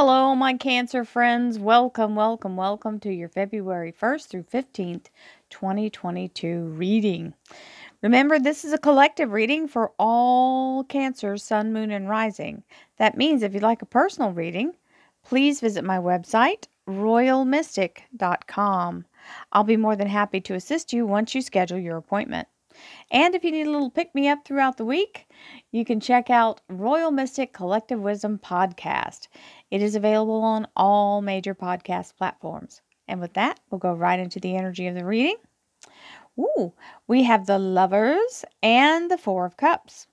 Hello, my Cancer friends. Welcome, welcome, welcome to your February 1st through 15th, 2022 reading. Remember, this is a collective reading for all Cancers, Sun, Moon, and Rising. That means if you'd like a personal reading, please visit my website, royalmystic.com. I'll be more than happy to assist you once you schedule your appointment. And if you need a little pick-me-up throughout the week, you can check out Royal Mystic Collective Wisdom Podcast. It is available on all major podcast platforms. And with that, we'll go right into the energy of the reading. We have the Lovers and the Four of Cups.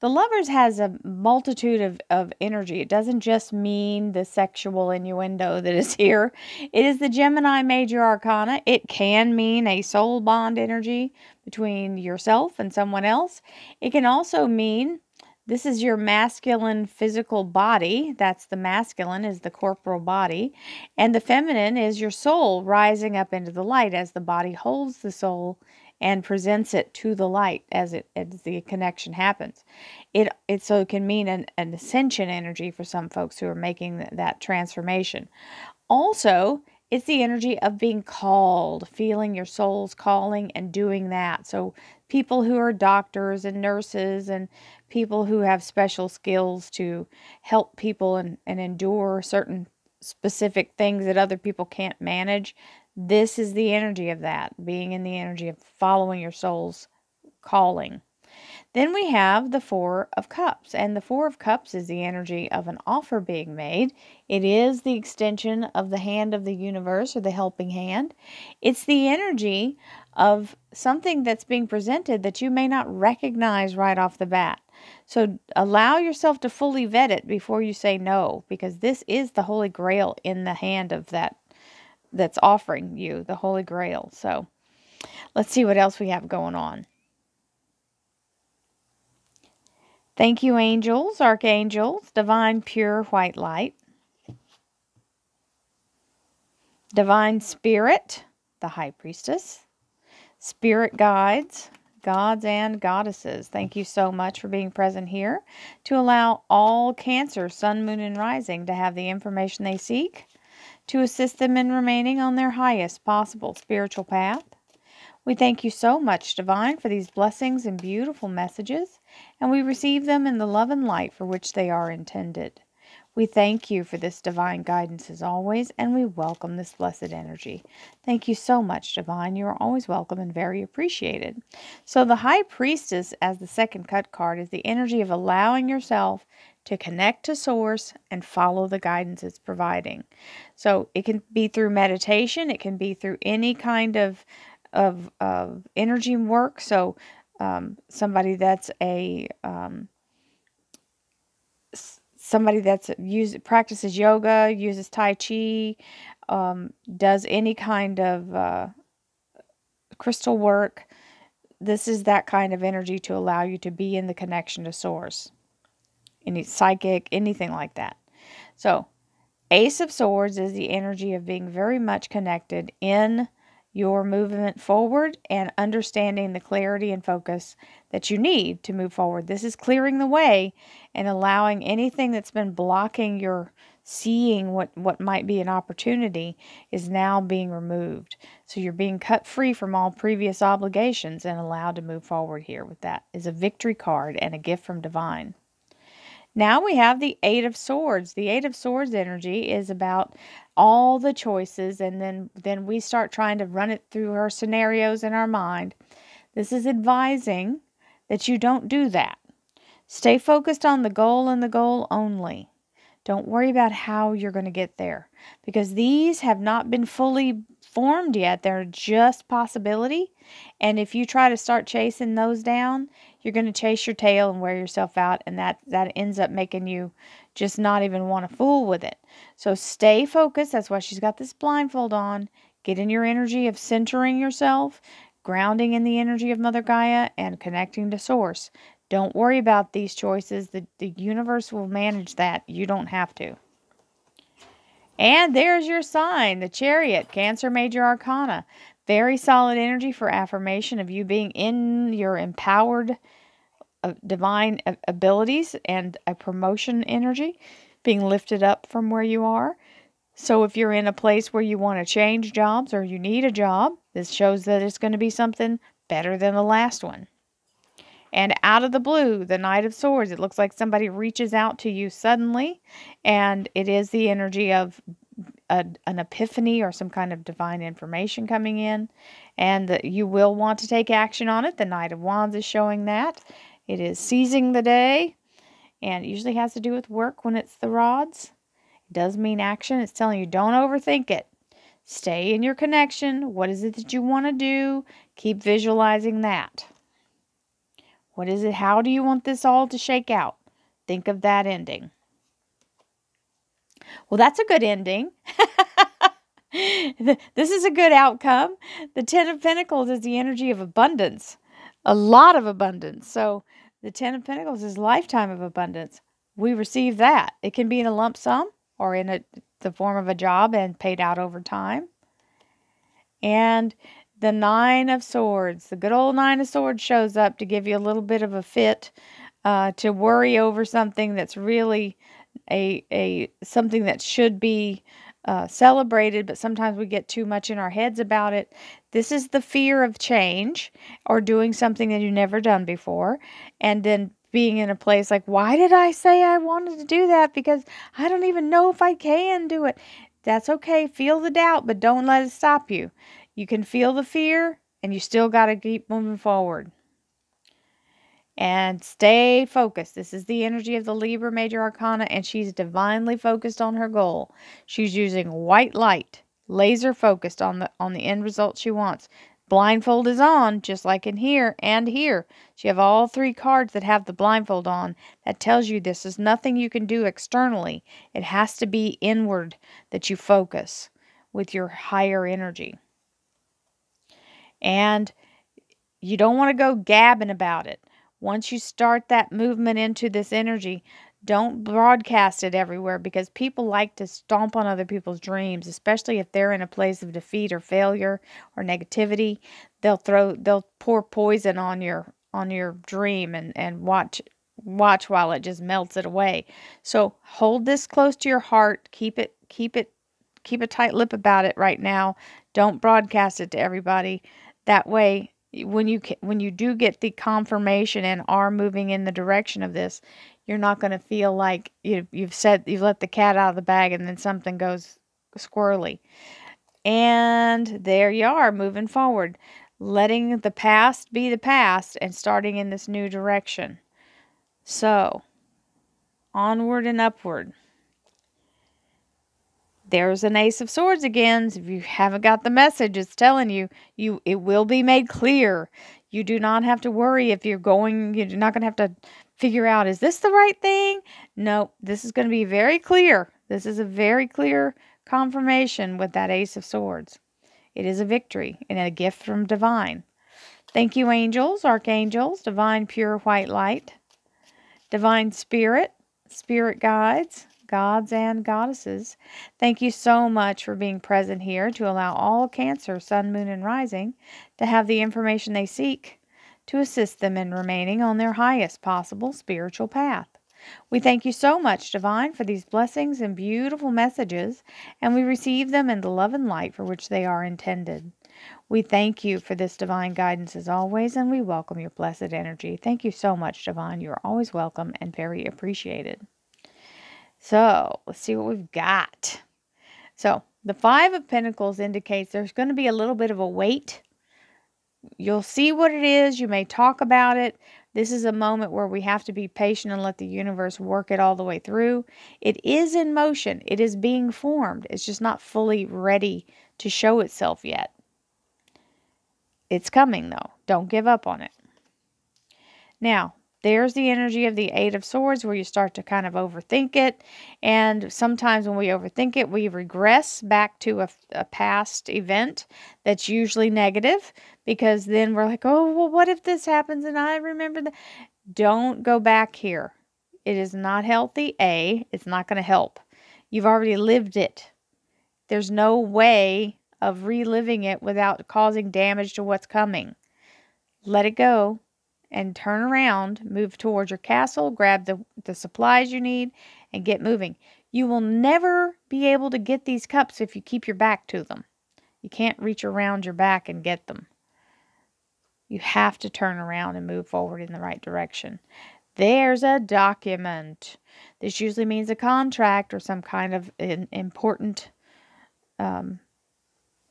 The Lovers has a multitude of energy. It doesn't just mean the sexual innuendo that is here. It is the Gemini major arcana. It can mean a soul bond energy between yourself and someone else. It can also mean this is your masculine physical body. That's the masculine, is the corporal body. And the feminine is your soul rising up into the light as the body holds the soul and presents it to the light as the connection happens. So it can mean an ascension energy for some folks who are making that transformation. Also, it's the energy of being called, feeling your soul's calling and doing that. So people who are doctors and nurses and people who have special skills to help people and endure certain specific things that other people can't manage, this is the energy of that, being in the energy of following your soul's calling. Then we have the Four of Cups, and the Four of Cups is the energy of an offer being made. It is the extension of the hand of the universe, or the helping hand. It's the energy of something that's being presented that you may not recognize right off the bat. So allow yourself to fully vet it before you say no, because this is the Holy Grail in the hand of that's offering you the Holy Grail. So let's see what else we have going on. Thank you, angels, archangels, divine pure white light, divine spirit, the high priestess, spirit guides, gods and goddesses. Thank you so much for being present here to allow all Cancer, Sun, Moon, and Rising to have the information they seek to assist them in remaining on their highest possible spiritual path. We thank you so much, Divine, for these blessings and beautiful messages, and we receive them in the love and light for which they are intended. We thank you for this divine guidance as always, and we welcome this blessed energy. Thank you so much, Divine. You are always welcome and very appreciated. So the High Priestess, as the second cut card, is the energy of allowing yourself to connect to Source and follow the guidance it's providing. So it can be through meditation. It can be through any kind of energy work. So somebody that's practices yoga, uses Tai Chi, does any kind of crystal work. This is that kind of energy to allow you to be in the connection to Source. Any psychic, anything like that. So Ace of Swords is the energy of being very much connected in your movement forward and understanding the clarity and focus that you need to move forward. This is clearing the way and allowing anything that's been blocking your seeing what might be an opportunity is now being removed. So you're being cut free from all previous obligations and allowed to move forward here with that. Is a victory card and a gift from Divine. Now we have the Eight of Swords. The Eight of Swords energy is about all the choices, and then we start trying to run it through our scenarios in our mind. This is advising that you don't do that. Stay focused on the goal and the goal only. Don't worry about how you're going to get there, because these have not been fully formed yet. They're just possibility. And if you try to start chasing those down, you're going to chase your tail and wear yourself out. And that ends up making you just not even want to fool with it. So stay focused. That's why she's got this blindfold on. Get in your energy of centering yourself, grounding in the energy of Mother Gaia, and connecting to Source. Don't worry about these choices. The universe will manage that. You don't have to. And there's your sign, the Chariot, Cancer Major Arcana. Very solid energy for affirmation of you being in your empowered divine abilities and a promotion energy. being lifted up from where you are. So if you're in a place where you want to change jobs or you need a job, this shows that it's going to be something better than the last one. And out of the blue, the Knight of Swords, it looks like somebody reaches out to you suddenly, and it is the energy of an epiphany or some kind of divine information coming in, and that you will want to take action on it. The Knight of Wands is showing that. It is seizing the day, and it usually has to do with work when it's the rods. It does mean action. It's telling you don't overthink it. Stay in your connection. What is it that you want to do? Keep visualizing that. What is it? How do you want this all to shake out? Think of that ending. Well, that's a good ending. This is a good outcome. The Ten of Pentacles is the energy of abundance. A lot of abundance. So the Ten of Pentacles is lifetime of abundance. We receive that. It can be in a lump sum or in the form of a job and paid out over time. And the Nine of Swords, the good old Nine of Swords shows up to give you a little bit of a fit, to worry over something that's really something that should be celebrated, but sometimes we get too much in our heads about it. This is the fear of change or doing something that you've never done before, and then being in a place like, why did I say I wanted to do that? Because I don't even know if I can do it. That's okay. Feel the doubt, but don't let it stop you. You can feel the fear, and you still got to keep moving forward. And stay focused. This is the energy of the Libra Major Arcana, and she's divinely focused on her goal. She's using white light, laser focused on the end result she wants. Blindfold is on, just like in here and here. So you have all three cards that have the blindfold on. That tells you this is nothing you can do externally. It has to be inward that you focus with your higher energy. And you don't want to go gabbing about it. Once you start that movement into this energy, don't broadcast it everywhere, because people like to stomp on other people's dreams, especially if they're in a place of defeat or failure or negativity. They'll pour poison on your dream and watch while it just melts it away. So hold this close to your heart. Keep a tight lip about it right now. Don't broadcast it to everybody. That way, when you do get the confirmation and are moving in the direction of this, you're not going to feel like you've let the cat out of the bag and then something goes squirrely. And there you are, moving forward, letting the past be the past and starting in this new direction. So, onward and upward. There's an Ace of Swords again. If you haven't got the message, it's telling you, it will be made clear. You do not have to worry if you're not going to have to figure out, is this the right thing? No, this is going to be very clear. This is a very clear confirmation with that Ace of Swords. It is a victory and a gift from divine. Thank you, angels, archangels, divine pure white light, divine spirit, spirit guides, gods and goddesses. Thank you so much for being present here to allow all Cancer, Sun, Moon, and Rising to have the information they seek to assist them in remaining on their highest possible spiritual path. We thank you so much, Divine, for these blessings and beautiful messages, and we receive them in the love and light for which they are intended. We thank you for this divine guidance as always, and we welcome your blessed energy. Thank you so much, Divine. You're always welcome and very appreciated. So, let's see what we've got. So, the Five of Pentacles indicates there's going to be a little bit of a wait. You'll see what it is. You may talk about it. This is a moment where we have to be patient and let the universe work it all the way through. It is in motion. It is being formed. It's just not fully ready to show itself yet. It's coming, though. Don't give up on it. Now, there's the energy of the Eight of Swords where you start to kind of overthink it. And sometimes when we overthink it, we regress back to a past event that's usually negative, because then we're like, oh, well, what if this happens and I remember that? Don't go back here. It is not healthy. It's not going to help. You've already lived it. There's no way of reliving it without causing damage to what's coming. Let it go. And turn around, move towards your castle, grab the supplies you need, and get moving. You will never be able to get these cups if you keep your back to them. You can't reach around your back and get them. You have to turn around and move forward in the right direction. There's a document. This usually means a contract or some kind of important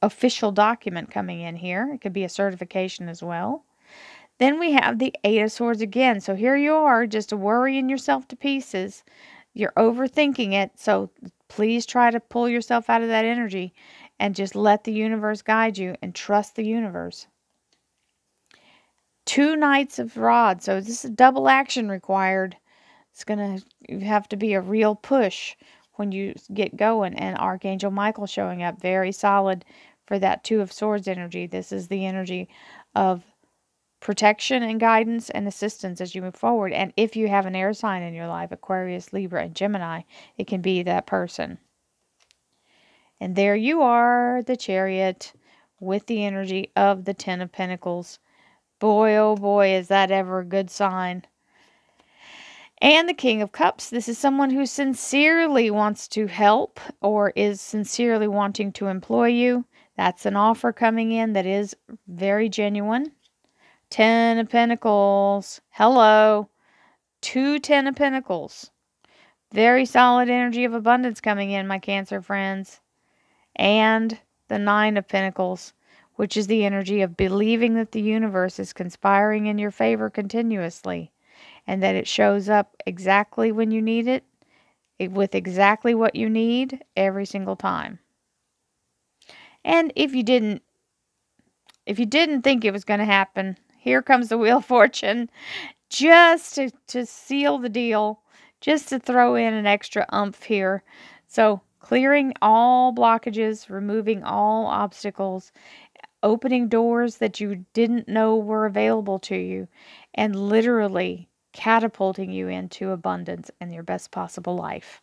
official document coming in here. It could be a certification as well. Then we have the Eight of Swords again. So here you are, just worrying yourself to pieces. You're overthinking it. So please try to pull yourself out of that energy and just let the universe guide you and trust the universe. Two Knights of Rods. So this is double action required. It's going to have to be a real push when you get going. And Archangel Michael showing up very solid for that Two of Swords energy. This is the energy of protection and guidance and assistance as you move forward. And if you have an air sign in your life, Aquarius, Libra, and Gemini, it can be that person. And there you are, the Chariot, with the energy of the Ten of Pentacles. Boy, oh boy, is that ever a good sign. And the King of Cups. This is someone who sincerely wants to help or is sincerely wanting to employ you. That's an offer coming in that is very genuine. Ten of Pentacles. Hello. Two Ten of Pentacles. Very solid energy of abundance coming in, my Cancer friends. And the Nine of Pentacles, which is the energy of believing that the universe is conspiring in your favor continuously, and that it shows up exactly when you need it, with exactly what you need every single time. And if you didn't think it was going to happen, here comes the Wheel of Fortune, just to seal the deal, just to throw in an extra oomph here. So clearing all blockages, removing all obstacles, opening doors that you didn't know were available to you, and literally catapulting you into abundance and your best possible life.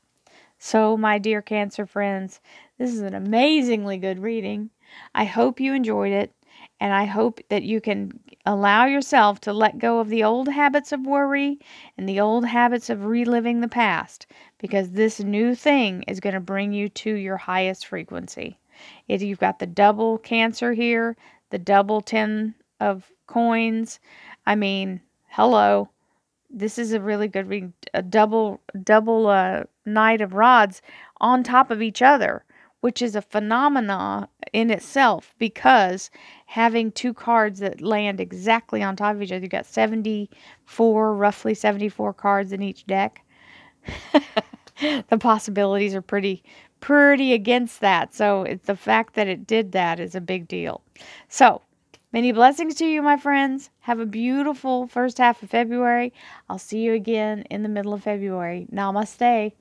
So, my dear Cancer friends, this is an amazingly good reading. I hope you enjoyed it, and I hope that you can allow yourself to let go of the old habits of worry and the old habits of reliving the past, because this new thing is going to bring you to your highest frequency. You've got the double Cancer here, the double 10 of coins. I mean, hello. This is a really good reading. A double Knight of Rods on top of each other, which is a phenomena in itself, because having two cards that land exactly on top of each other, you've got roughly 74 cards in each deck. The possibilities are pretty against that. So it's the fact that it did that is a big deal. So many blessings to you, my friends. Have a beautiful first half of February. I'll see you again in the middle of February. Namaste.